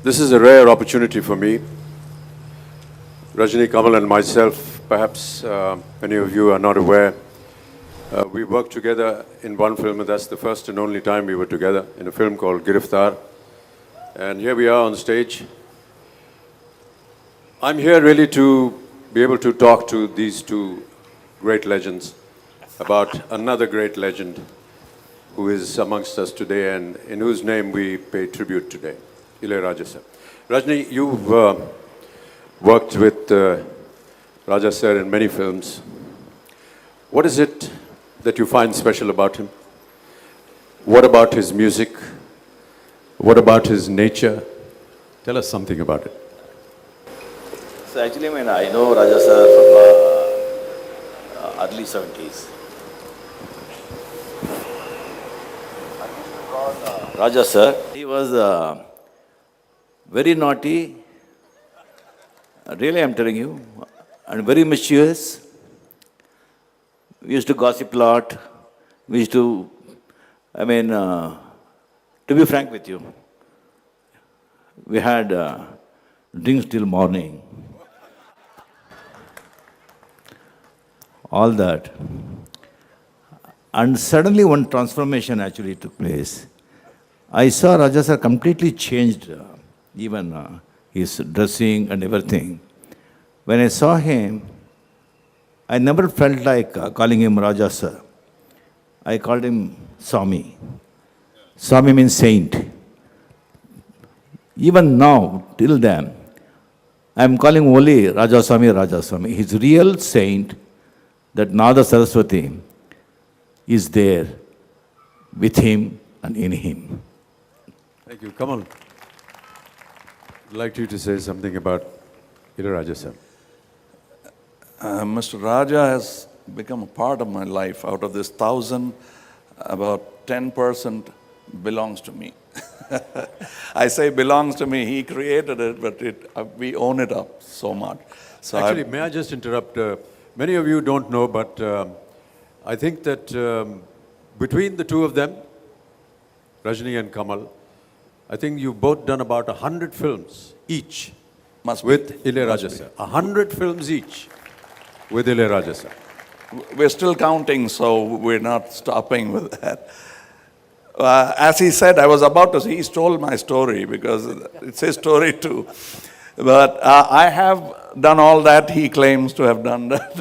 This is a rare opportunity for me. Rajini, Kamal and myself, perhaps many of you are not aware, we worked together in one film, and that's the first and only time we were together, in a film called Giriftar. And here we are on stage. I'm here really to be able to talk to these two great legends about another great legend who is amongst us today and in whose name we pay tribute today, Raaja sir. Rajni, you've worked with Raaja sir in many films. What is it that you find special about him? What about his music? What about his nature? Tell us something about it. So actually, I know Raaja sir from early 70s. Raaja sir, he was very naughty, really I'm telling you, and very mischievous. We used to gossip a lot. We used to, to be frank with you, we had drinks till morning. All that. And suddenly one transformation actually took place. I saw Raaja sir completely changed, even his dressing and everything. When I saw him, I never felt like calling him Raaja sir. I called him Swami. Swami means saint. Even now, till then, I am calling only Raja Swami, Raja Swami. His real saint, that Nada Saraswati, is there with him and in him. Thank you. Kamal, I'd like you to say something about Raaja sir. Mr. Raaja has become a part of my life. Out of this 1,000, about 10% belongs to me. I say belongs to me, he created it, but we own it up so much. So actually, may I just interrupt? Many of you don't know, but I think that between the two of them, Rajini and Kamal, I think you've both done about 100 films each with Raaja sir. 100 films each with Raaja sir. We're still counting, so we're not stopping with that. As he said, I was about to say, he stole my story because it's his story too. But I have done all that. He claims to have done that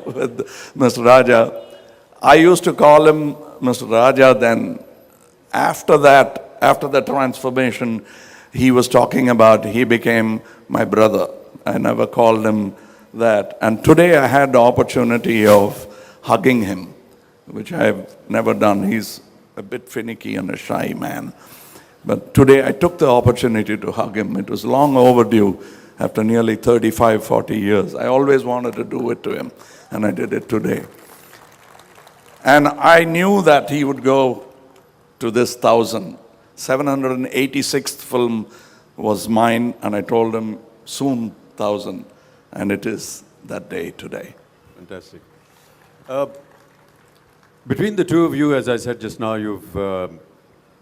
with Mr. Raaja. I used to call him Mr. Raaja. Then after that, after the transformation he was talking about, he became my brother. I never called him that. And today I had the opportunity of hugging him, which I've never done. He's a bit finicky and a shy man. But today I took the opportunity to hug him. It was long overdue after nearly 35, 40 years. I always wanted to do it to him, and I did it today. And I knew that he would go to this 1,000. 786th film was mine, and I told him soon 1,000, and it is that day today. Fantastic. Between the two of you, as I said just now, you've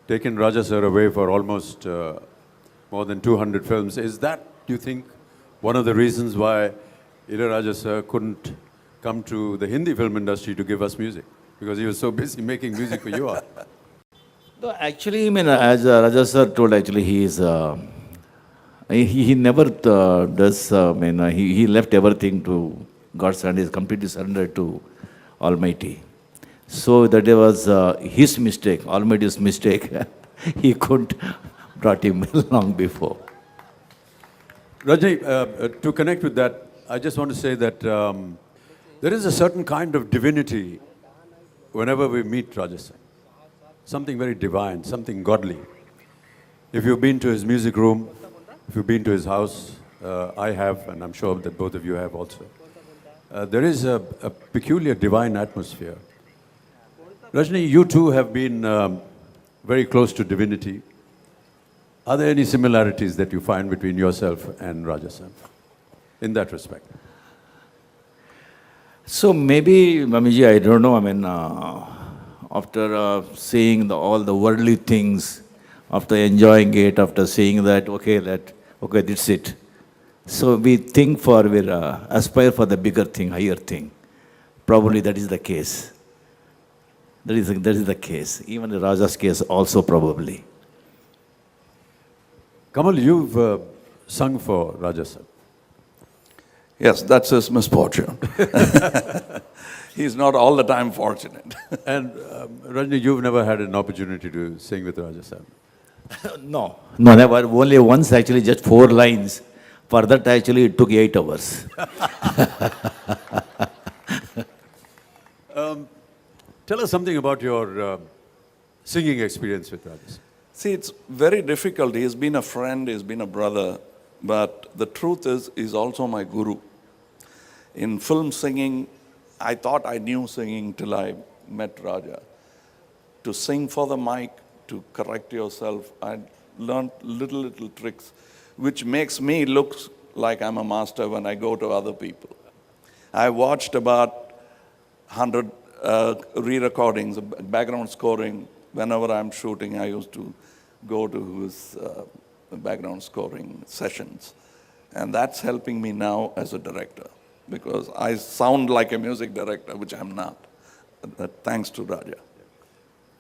taken Raaja sir away for almost more than 200 films. Is that, do you think, one of the reasons why Raaja sir couldn't come to the Hindi film industry to give us music? Because he was so busy making music for you all. No, actually, as Raaja sir told, actually, he is, he never does, he left everything to God's hand. He is completely surrendered to Almighty. So that it was his mistake, Almighty's mistake. He couldn't brought him long before. Rajni, to connect with that, I just want to say that there is a certain kind of divinity whenever we meet Raaja sir. Something very divine, something godly. If you've been to his music room, if you've been to his house, I have, and I'm sure that both of you have also. There is a peculiar divine atmosphere. Rajni, you too have been very close to divinity. Are there any similarities that you find between yourself and Raaja sir in that respect? So maybe, Mamiji, I don't know, after seeing all the worldly things, after enjoying it, after seeing that, okay, that Okay, that's it. So we aspire for the bigger thing, higher thing. Probably that is the case. That is the case. Even in Raja's case also probably. Kamal, you've sung for Raaja sir. Yes, that's his misfortune. He's not all the time fortunate. And Rajini, you've never had an opportunity to sing with Raaja sir. No, never. Only once actually, just 4 lines. For that actually it took 8 hours. Tell us something about your singing experience with Raaja sir. See, it's very difficult. He's been a friend, he's been a brother, but the truth is, he's also my guru. In film singing, I thought I knew singing till I met Raaja. To sing for the mic, to correct yourself, I learned little tricks, which makes me look like I'm a master when I go to other people. I watched about 100 re-recordings, background scoring. Whenever I'm shooting, I used to go to his background scoring sessions. And that's helping me now as a director, because I sound like a music director, which I'm not, thanks to Raaja.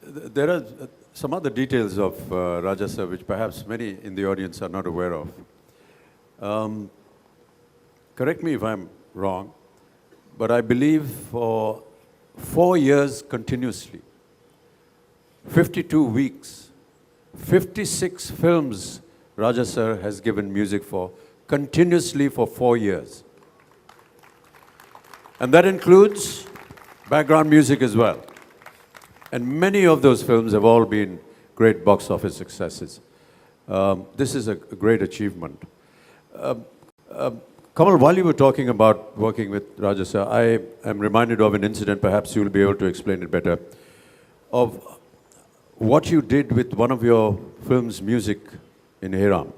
There are some other details of Raaja sir which perhaps many in the audience are not aware of. Correct me if I'm wrong, but I believe for 4 years continuously, 52 weeks, 56 films Raaja sir has given music for, continuously for 4 years. And that includes background music as well. And many of those films have all been great box office successes. This is a great achievement. Kamal, while you were talking about working with Raaja sir, I am reminded of an incident, perhaps you'll be able to explain it better, of what you did with one of your film's music in Hiram.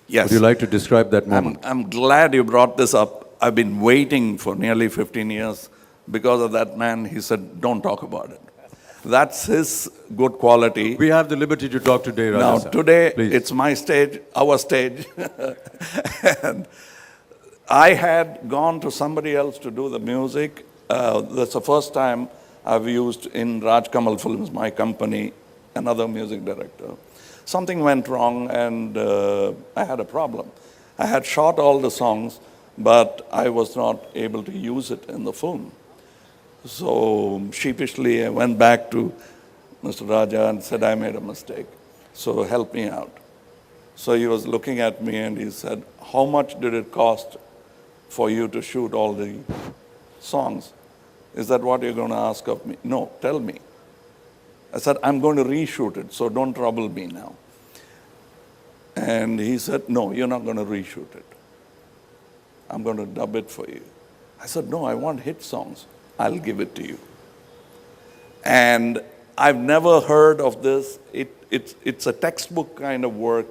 Yes. Would you like to describe that moment? I'm glad you brought this up. I've been waiting for nearly 15 years because of that man. He said, don't talk about it. That's his good quality. We have the liberty to talk today, Raaja Now, sir. today, Please. it's my stage, our stage. And I had gone to somebody else to do the music. That's the first time I've used in Raj Kamal Films, my company, another music director. Something went wrong and I had a problem. I had shot all the songs, but I was not able to use it in the film. So sheepishly, I went back to Mr. Raaja and said, I made a mistake. So help me out. So he was looking at me and he said, how much did it cost for you to shoot all the songs? Is that what you're going to ask of me? No, tell me. I said, I'm going to reshoot it, so don't trouble me now. And he said, no, you're not going to reshoot it. I'm going to dub it for you. I said, no, I want hit songs. I'll give it to you. And I've never heard of this. It's a textbook kind of work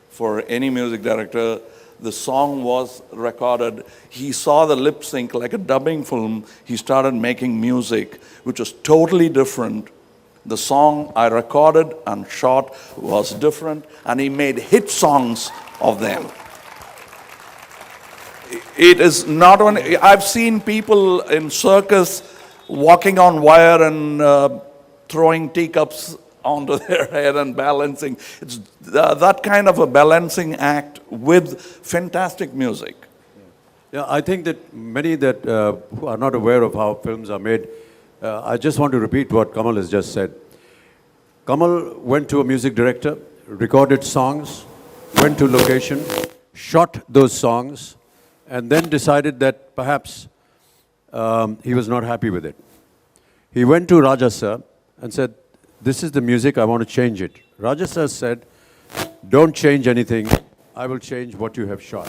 for any music director. The song was recorded. He saw the lip sync like a dubbing film. He started making music, which was totally different. The song I recorded and shot was different, and he made hit songs of them. It is not only, I've seen people in circus walking on wire and throwing teacups onto their head and balancing. It's that kind of a balancing act with fantastic music. Yeah, I think that many that who are not aware of how films are made, I just want to repeat what Kamal has just said. Kamal went to a music director, recorded songs, went to location, shot those songs, and then decided that perhaps he was not happy with it. He went to Raaja sir and said, this is the music, I want to change it. Raaja sir said, don't change anything, I will change what you have shot.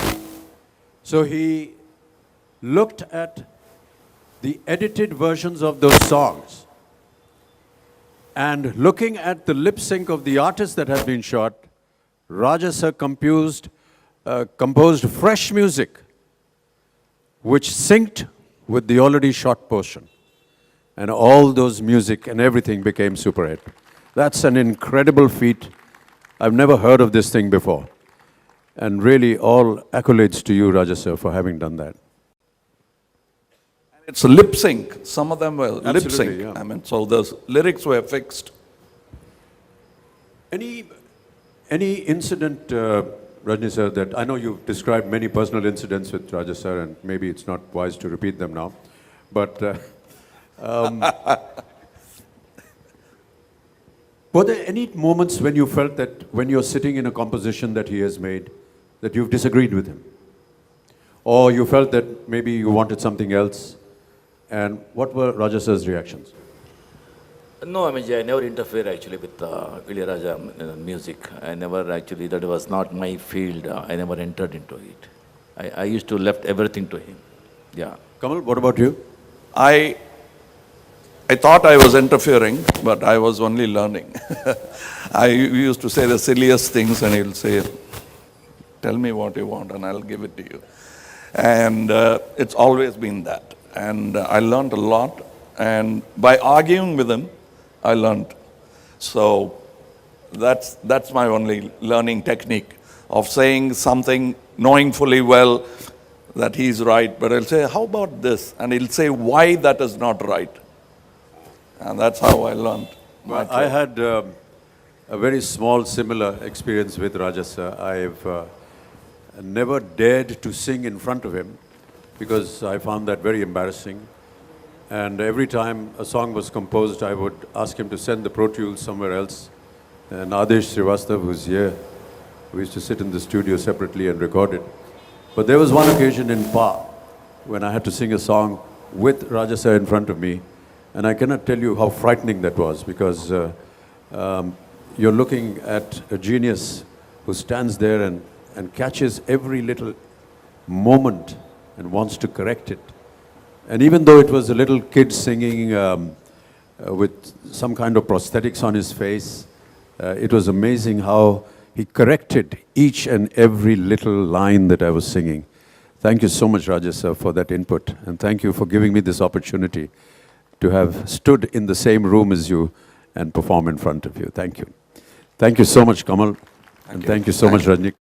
So he looked at the edited versions of those songs, and looking at the lip sync of the artists that had been shot, Raaja sir composed fresh music which synced with the already shot portion. And all those music and everything became super hit. That's an incredible feat. I've never heard of this thing before. And really, all accolades to you, Raja sir, for having done that. It's a lip sync. Some of them were lip Absolutely, sync. yeah. I mean, so the lyrics were fixed. Any incident, Rajni sir, that I know you've described many personal incidents with Raja sir, and maybe it's not wise to repeat them now, but were there any moments when you felt that when you're sitting in a composition that he has made, that you've disagreed with him? Or you felt that maybe you wanted something else? And what were Raja sir's reactions? No, I mean, I never interfere actually with Ilayaraja music. I never actually, that was not my field. I never entered into it. I used to left everything to him. Yeah. Kamal, what about you? I thought I was interfering, but I was only learning. I used to say the silliest things, and he'll say, tell me what you want, and I'll give it to you. And it's always been that. And I learned a lot, and by arguing with him, I learned. So that's my only learning technique of saying something, knowing fully well that he's right, but I'll say, how about this? And he'll say why that is not right. And that's how I learned. I had a very small similar experience with Raja sir. I've never dared to sing in front of him because I found that very embarrassing. And every time a song was composed, I would ask him to send the Pro Tools somewhere else. And Adesh Srivastav, who's here, we used to sit in the studio separately and record it. But there was one occasion in Pa when I had to sing a song with Raja sir in front of me. And I cannot tell you how frightening that was, because you're looking at a genius who stands there and catches every little moment and wants to correct it. And even though it was a little kid singing with some kind of prosthetics on his face, it was amazing how he corrected each and every little line that I was singing. Thank you so much, Raja sir, for that input. And thank you for giving me this opportunity to have stood in the same room as you and perform in front of you. Thank you. Thank you so much, Kamal. And thank you so much, Rajni.